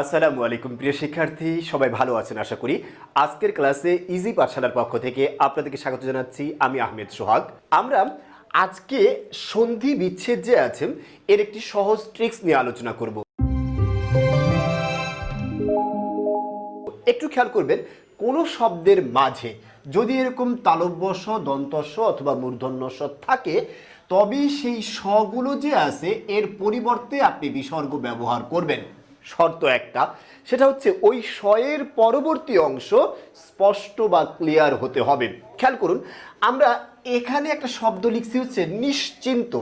আসসালামু আলাইকুম প্রিয় শিক্ষার্থী, সবাই ভালো আছেন আশা করি। আজকের ক্লাসে ইজি পাঠশালার পক্ষ থেকে আপনাদেরকে স্বাগত জানাচ্ছি। আমি আহমেদ সোহাগ। আমরা আজকে সন্ধি বিচ্ছেদ যে আছে এর একটি সহজ ট্রিক্স নিয়ে আলোচনা করব। একটু খেয়াল করবেন, কোনো শব্দের মাঝে যদি এরকম তালব্য স, দন্ত স অথবা মূর্ধন্য স থাকে, তবে সেই সগুলো যে আছে এর পরিবর্তে আপনি বিসর্গ ব্যবহার করবেন। শর্ত একটা, সেটা হচ্ছে ওই শয়ের পরবর্তী অংশ স্পষ্ট বা ক্লিয়ার হতে হবে। খেয়াল করুন, আমরা এখানে একটা শব্দ লিখছি হচ্ছে নিশ্চিন্ত।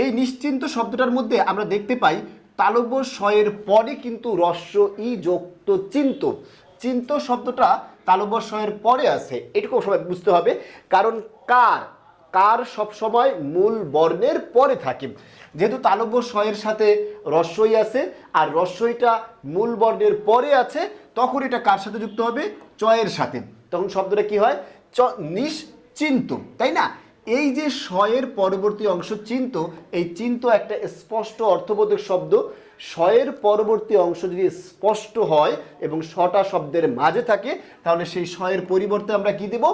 এই নিশ্চিন্ত শব্দটার মধ্যে আমরা দেখতে পাই তালব্য শয়ের পরে কিন্তু রস্য ই যুক্ত চিন্ত। চিন্ত শব্দটা তালব্য শয়ের পরে আছে, এটুকু সবাই বুঝতে হবে। কারণ কার সবসময় মূল বর্ণের পরে থাকে। যেহেতু তালব্য শয়ের সাথে রস্যই আছে আর রস্যইটা মূল বর্ণের পরে আছে, তখন এটা কার সাথে যুক্ত হবে? চয়ের সাথে। তখন শব্দটা কি হয়? নিশ্চিন্ত, তাই না? এই যে শয়ের পরবর্তী অংশ চিন্ত, এই চিন্ত একটা স্পষ্ট অর্থবোধক শব্দ। শয়ের পরবর্তী অংশ যদি স্পষ্ট হয় এবং শটা শব্দের মাঝে থাকে, তাহলে সেই শয়ের পরিবর্তে আমরা কি দেব?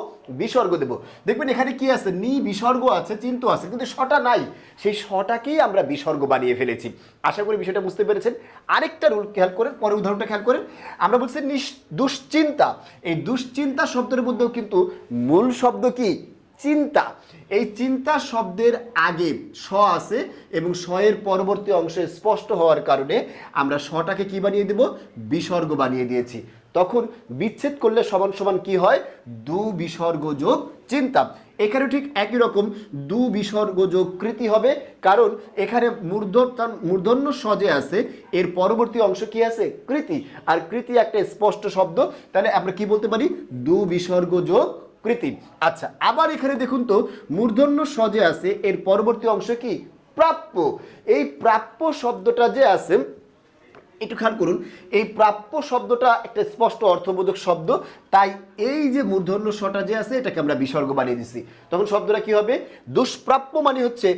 বিসর্গ দেব। দেখবেন এখানে কি আছে? নি বিসর্গ আছে, চিন্ত আছে, কিন্তু শটা নাই। সেই শটাকেই আমরা বিসর্গ বানিয়ে ফেলেছি। আশা করি বিষয়টা বুঝতে পেরেছেন। আরেকটা রুল খেয়াল করেন, পরের উদাহরণটা খেয়াল করেন। আমরা বলছি দুশ্চিন্তা। এই দুশ্চিন্তা শব্দের মধ্যেও কিন্তু মূল শব্দ কি? চিন্তা। এই চিন্তা শব্দের আগে স আছে এবং শয়ের পরবর্তী অংশে স্পষ্ট হওয়ার কারণে আমরা শটাকে কি বানিয়ে দেব? বিসর্গ বানিয়ে দিয়েছি। তখন বিচ্ছেদ করলে সমান সমান কি হয়? দু বিসর্গ যোগ চিন্তা। এখানে ঠিক একই রকম দু বিসর্গ যোগ কৃতি হবে, কারণ এখানে মূর্ধন্য স যে আছে এর পরবর্তী অংশ কি আছে? কৃতি। আর কৃতি একটা স্পষ্ট শব্দ, তাহলে আমরা কি বলতে পারি? দু বিসর্গ যোগ কৃতি। আচ্ছা, আবার এখানে দেখুন তো, মূর্ধন্য স যে আছে এর পরবর্তী অংশ কি? প্রাপ্য। এই প্রাপ্য শব্দটা যে আছে, একটু খেয়াল করুন, এই প্রাপ্য শব্দটা একটা স্পষ্ট অর্থবোধক শব্দ, তাই এই যে মূর্ধন্য শটা যে আছে এটাকে আমরা বিসর্গ বানিয়ে দিচ্ছি। তখন শব্দটা কি হবে? দুষ্প্রাপ্য মানে হচ্ছে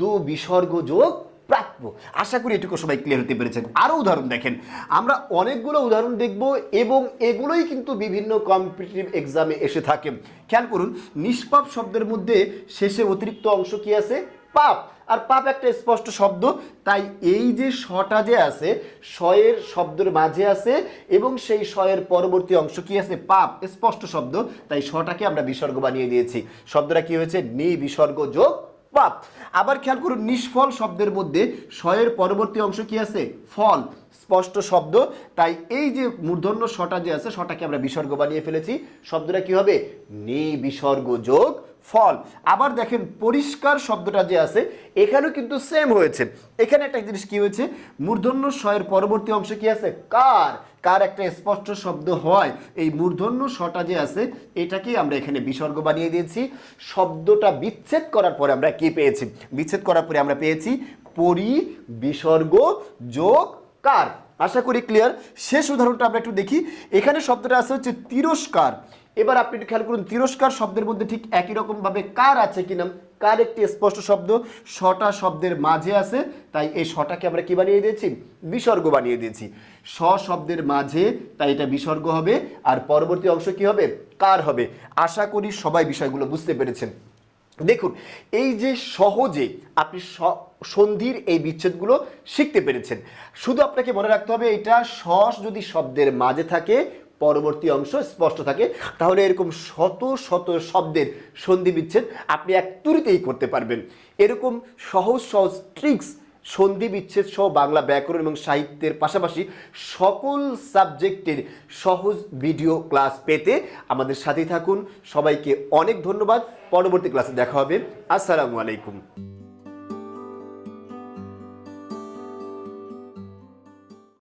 দু বিসর্গ যোগ প্রাপ্য। আশা করি এটুকু সবাই ক্লিয়ার হতে পেরেছেন। আরও উদাহরণ দেখেন, আমরা অনেকগুলো উদাহরণ দেখব এবং এগুলোই কিন্তু বিভিন্ন কম্পিটিটিভ এক্সামে এসে থাকে। খেয়াল করুন, নিষ্পাপ শব্দের মধ্যে শেষে অতিরিক্ত অংশ কি আছে? পাপ। আর পাপ একটা স্পষ্ট শব্দ, তাই এই যে শটা যে আছে শয়ের শব্দের মাঝে আছে এবং সেই শয়ের পরবর্তী অংশ কি আছে? পাপ, স্পষ্ট শব্দ, তাই শটাকে আমরা বিসর্গ বানিয়ে দিয়েছি। শব্দটা কি হয়েছে? নি বিসর্গ যোগ পাপ। আবার খেয়াল করুন, নিষ্ফল শব্দের মধ্যে শয়ের পরবর্তী অংশ কি আছে? ফল, স্পষ্ট শব্দ, তাই এই যে মূর্ধন্য শটা যে আছে শটাকে আমরা বিসর্গ বানিয়ে ফেলেছি। শব্দটা কি হবে? নি বিসর্গ যোগ ফল। আবার দেখেন, পরিষ্কার শব্দটা যে আছে এখানেও কিন্তু সেম হয়েছে। এখানে একটা জিনিস কি হয়েছে? মূর্ধন্য শয়ের পরবর্তী অংশ কি আছে? কার একটা স্পষ্ট শব্দ হয়, এই মূর্ধন্য শটা যে আছে এটাকেই আমরা এখানে বিসর্গ বানিয়ে দিয়েছি। শব্দটা বিচ্ছেদ করার পরে আমরা কি পেয়েছি? বিচ্ছেদ করার পরে আমরা পেয়েছি পরি বিসর্গ যোগ কার। আশা করি ক্লিয়ার। শেষ উদাহরণটা আমরা একটু দেখি। এখানে শব্দটা আছে হচ্ছে তিরস্কার। এবার আপনি একটু খেয়াল করুন, তিরস্কার শব্দের মধ্যে ঠিক একই রকম ভাবে কার আছে কিনা? কার একটি স্পষ্ট শব্দ, শটা শব্দের মাঝে আছে, তাই এই শটাকে আমরা কি বানিয়ে দিয়েছি? বিসর্গ বানিয়ে দিয়েছি। স শব্দের মাঝে, তাই এটা বিসর্গ হবে, আর পরবর্তী অংশ কি হবে? কার হবে। আশা করি সবাই বিষয়গুলো বুঝতে পেরেছেন। দেখুন, এই যে সহজে আপনি সন্ধির এই বিচ্ছেদগুলো শিখতে পেরেছেন। শুধু আপনাকে মনে রাখতে হবে, এটা স যদি শব্দের মাঝে থাকে, পরবর্তী অংশ স্পষ্ট থাকে, তাহলে এরকম শত শত শব্দের সন্ধি বিচ্ছেদ আপনি এক তুড়িতেই করতে পারবেন। এরকম সহজ সহজ ট্রিক্স সন্ধি বিচ্ছেদ সহ বাংলা ব্যাকরণ এবং সাহিত্যের পাশাপাশি সকল সাবজেক্টের সহজ ভিডিও ক্লাস পেতে আমাদের সাথেই থাকুন। সবাইকে অনেক ধন্যবাদ। পরবর্তী ক্লাসে দেখা হবে। আসসালামু আলাইকুম।